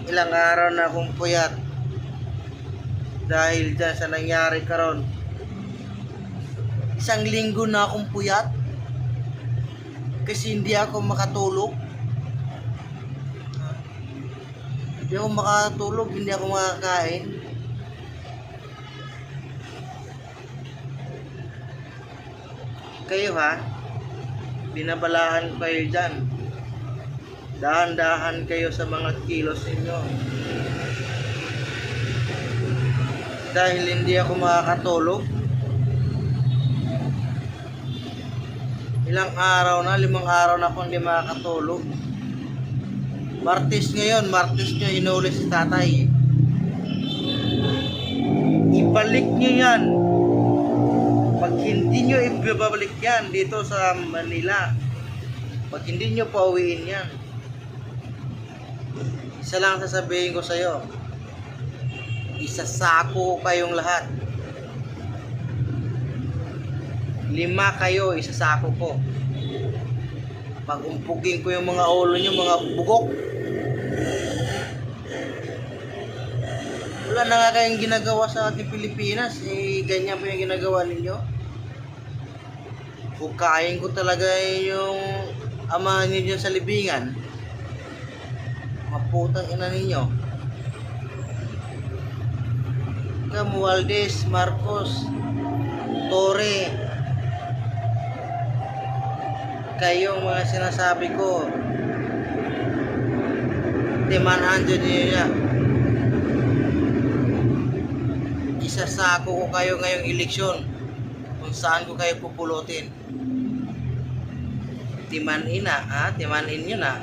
Ilang araw na akong puyat dahil dyan sa nangyari karon. Isang linggo na akong puyat kasi hindi ako makatulog. Hindi ako makatulog, hindi ako makakain. Kayo ha, binabalaan ko kayo dyan. Dahan-dahan kayo sa mga kilos ninyo. Dahil hindi ako makakatulog. Ilang araw na, 5 araw na akong hindi makakatulog. Martes ngayon, Martes nyo inuli si tatay. Ibalik nyo yan. Pag hindi nyo ibabalik yan dito sa Manila, pag hindi nyo pauwiin yan, isa lang sasabihin ko sa'yo, isasako kayong lahat. 5 kayo, isasako ko. Pag umpugin ko yung mga ulo nyo, mga bugok. Wala na nga kayong ginagawa sa ating Pilipinas, ganyan po yung ginagawa ninyo. Hukayin ko talaga yung amahan nyo dyan sa libingan. Maputang ina ninyo. Romualdez, Marcos, Torre, kayong mga sinasabi ko, timanhandyo niyo niya. Isasako ko kayo ngayong eleksyon kung saan ko kayo pupulutin. Timanin na, ha? Timanin nyo na.